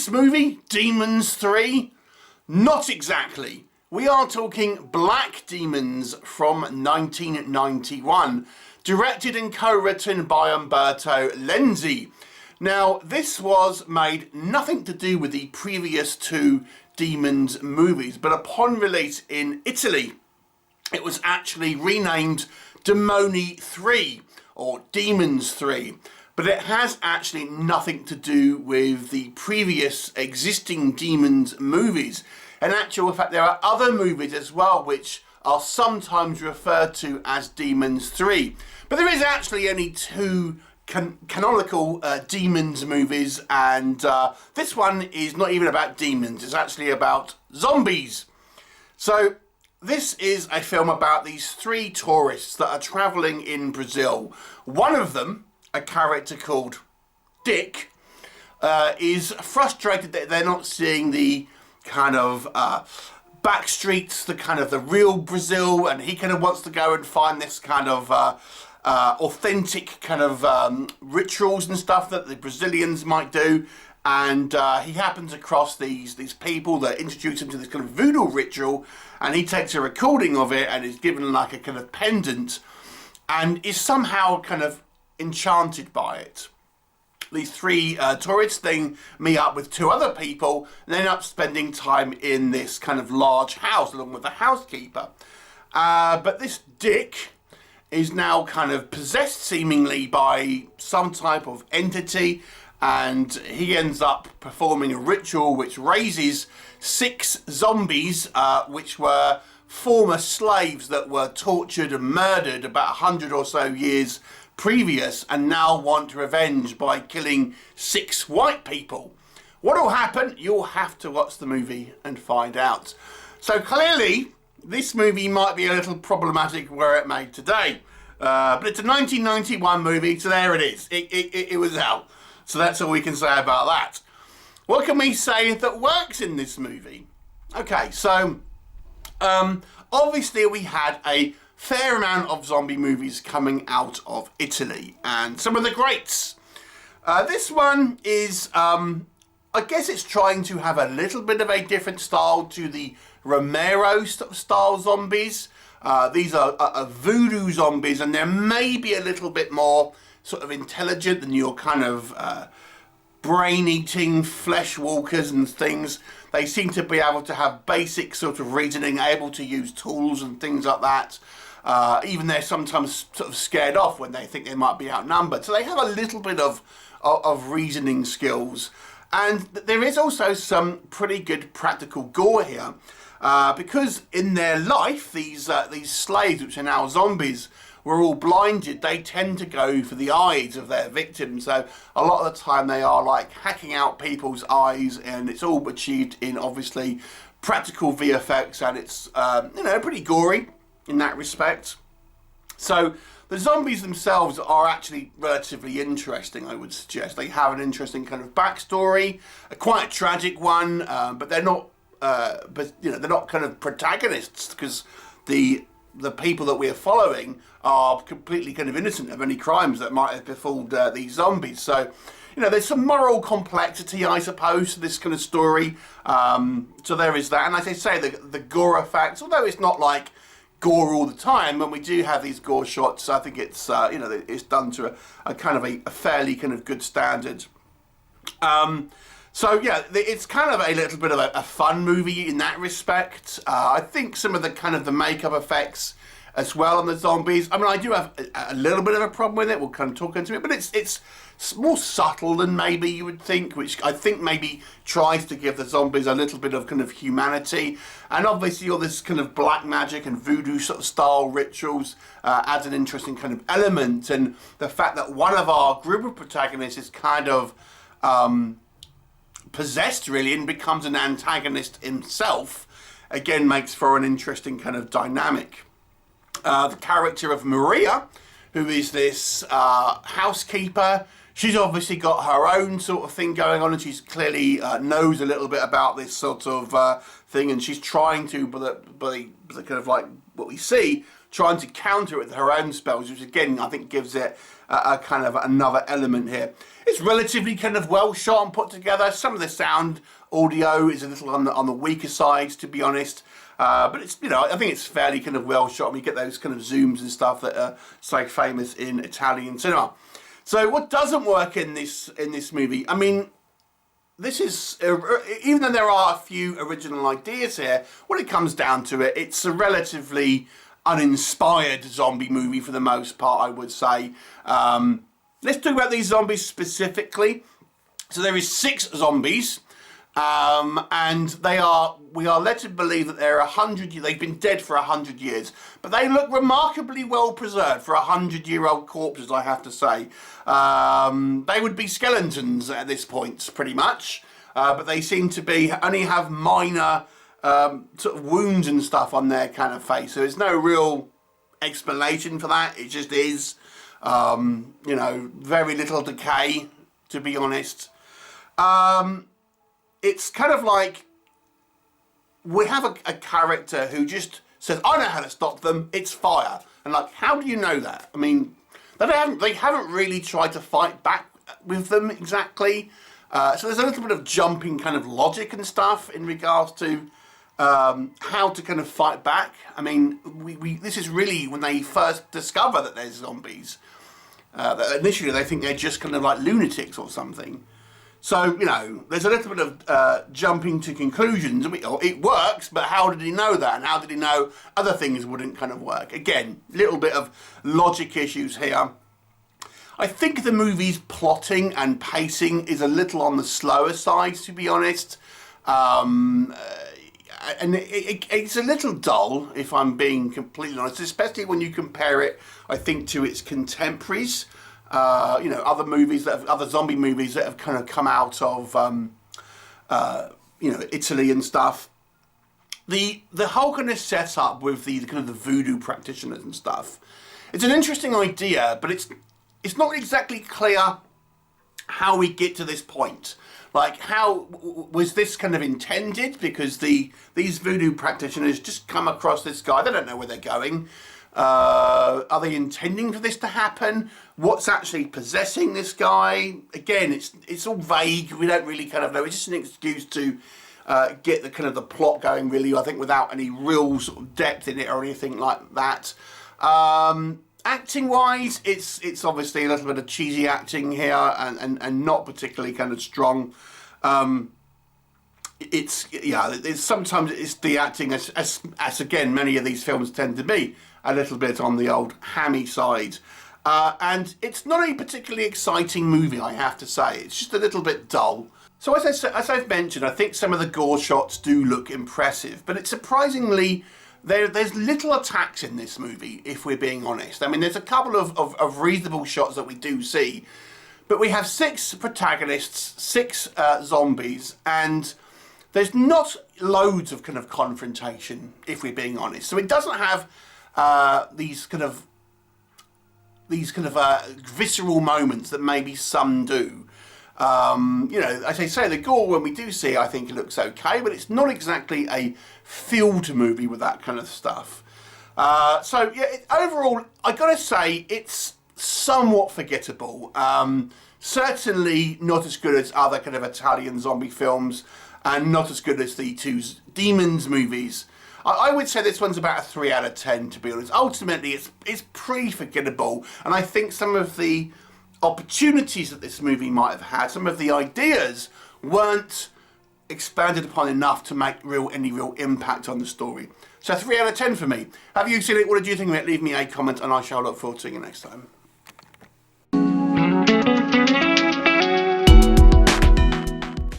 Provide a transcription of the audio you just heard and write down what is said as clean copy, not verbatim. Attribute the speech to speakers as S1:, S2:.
S1: this movie, Demons 3? Not exactly. We are talking Black Demons from 1991, directed and co-written by Umberto Lenzi. Now, this was made nothing to do with the previous two Demons movies, but upon release in Italy, it was actually renamed DEMONI 3, or Demons 3. But it has actually nothing to do with the previous existing Demons movies. In actual fact, there are other movies as well which are sometimes referred to as Demons 3. But there is actually only two canonical Demons movies, and this one is not even about demons, it's actually about zombies. So this is a film about these three tourists that are travelling in Brazil. One of them, a character called Dick, is frustrated that they're not seeing the kind of back streets, the real Brazil, and he kind of wants to go and find this kind of authentic kind of rituals and stuff that the Brazilians might do. And he happens across these people that introduce him to this kind of voodoo ritual, and he takes a recording of it and is given like a kind of pendant and is somehow kind of enchanted by it. These three tourists then meet up with two other people and end up spending time in this kind of large house along with the housekeeper. But this Dick is now kind of possessed seemingly by some type of entity, and he ends up performing a ritual which raises 6 zombies, which were former slaves that were tortured and murdered about 100 or so years previous, and now want revenge by killing 6 white people. What will happen? You'll have to watch the movie and find out. So clearly, this movie might be a little problematic were it made today. But it's a 1991 movie, so there it is. It was out. So that's all we can say about that. What can we say that works in this movie? Okay, so obviously we had a fair amount of zombie movies coming out of Italy, and some of the greats. This one is, I guess it's trying to have a little bit of a different style to the Romero style zombies. These are voodoo zombies, and they're maybe a little bit more sort of intelligent than your kind of brain-eating flesh walkers and things. They seem to be able to have basic sort of reasoning, able to use tools and things like that. Even they're sometimes sort of scared off when they think they might be outnumbered. So they have a little bit of reasoning skills. And there is also some pretty good practical gore here. Because in their life, these slaves, which are now zombies, were all blinded. They tend to go for the eyes of their victims. So a lot of the time they are like hacking out people's eyes, and it's all achieved in obviously practical VFX, and it's pretty gory in that respect. So the zombies themselves are actually relatively interesting, I would suggest. They have an interesting kind of backstory, quite a tragic one, but they're not. They're not kind of protagonists, because the people that we are following are completely kind of innocent of any crimes that might have befalled these zombies. So, there's some moral complexity, I suppose, to this kind of story. So there is that. And as I say, the gore effects, although it's not like gore all the time, when we do have these gore shots, I think it's it's done to a kind of a fairly kind of good standard. So yeah, it's kind of a little bit of a fun movie in that respect. I think some of the makeup effects as well on the zombies. I mean, I do have a little bit of a problem with it. We'll kind of talk into it, but it's more subtle than maybe you would think, which I think maybe tries to give the zombies a little bit of kind of humanity. And obviously all this kind of black magic and voodoo sort of style rituals adds an interesting kind of element. And the fact that one of our group of protagonists is kind of possessed really and becomes an antagonist himself, again makes for an interesting kind of dynamic. The character of Maria, who is this housekeeper, she's obviously got her own sort of thing going on, and she's clearly knows a little bit about this sort of thing, and she's trying to, but the kind of like what we see, trying to counter it with her own spells, which again I think gives it a kind of another element here. It's relatively kind of well shot and put together. Some of the sound audio is a little on the weaker side, to be honest. But it's, you know, I think it's fairly kind of well shot. We get those kind of zooms and stuff that are so famous in Italian cinema. So what doesn't work in this movie? I mean, this is, even though there are a few original ideas here, when it comes down to it, it's a relatively uninspired zombie movie for the most part, I would say. Let's talk about these zombies specifically. So there is 6 zombies, and we are led to believe that they've been dead for 100 years, but they look remarkably well preserved for 100-year-old corpses, I have to say. They would be skeletons at this point, pretty much, but they seem to only have minor sort of wounds and stuff on their kind of face, so there's no real explanation for that. It just is, you know, very little decay, to be honest. It's kind of like we have a character who just says, I know how to stop them, it's fire. And like, how do you know that? I mean, they haven't really tried to fight back with them exactly. So there's a little bit of jumping kind of logic and stuff in regards to how to kind of fight back. I mean, this is really when they first discover that there's zombies. That initially they think they're just kind of like lunatics or something. So, you know, there's a little bit of jumping to conclusions. It works, but how did he know that? And how did he know other things wouldn't kind of work? Again, little bit of logic issues here. I think the movie's plotting and pacing is a little on the slower side, to be honest. And it's a little dull, if I'm being completely honest, especially when you compare it, I think, to its contemporaries. You know, other zombie movies that have kind of come out of, you know, Italy and stuff. The whole kind of setup with the kind of the voodoo practitioners and stuff. It's an interesting idea, but it's not exactly clear how we get to this point. Like, how was this kind of intended? Because these voodoo practitioners just come across this guy. They don't know where they're going. Are they intending for this to happen? What's actually possessing this guy? Again, it's all vague. We don't really kind of know. It's just an excuse to get the kind of the plot going, really, I think, without any real sort of depth in it or anything like that. Acting wise, it's obviously a little bit of cheesy acting here and not particularly kind of strong. Sometimes it's the acting as again many of these films tend to be, a little bit on the old hammy side. And it's not a particularly exciting movie, I have to say. It's just a little bit dull. So as I've mentioned, I think some of the gore shots do look impressive, but it's surprisingly, there's little attacks in this movie, if we're being honest. I mean, there's a couple of reasonable shots that we do see, but we have 6 protagonists, 6 zombies, and there's not loads of kind of confrontation, if we're being honest. So it doesn't have these kind of visceral moments that maybe some do. You know, as I say, the gore, when we do see it, I think it looks okay, but it's not exactly a field movie with that kind of stuff. So yeah, overall, I gotta say, it's somewhat forgettable. Certainly not as good as other kind of Italian zombie films, and not as good as the 2 Demons movies. I would say this one's about a 3 out of 10, to be honest. Ultimately, it's pretty forgettable, and I think some of the opportunities that this movie might have had, some of the ideas weren't expanded upon enough to make any real impact on the story. So 3 out of 10 for me. Have you seen it? What did you think of it? Leave me a comment, and I shall look forward to seeing you next time.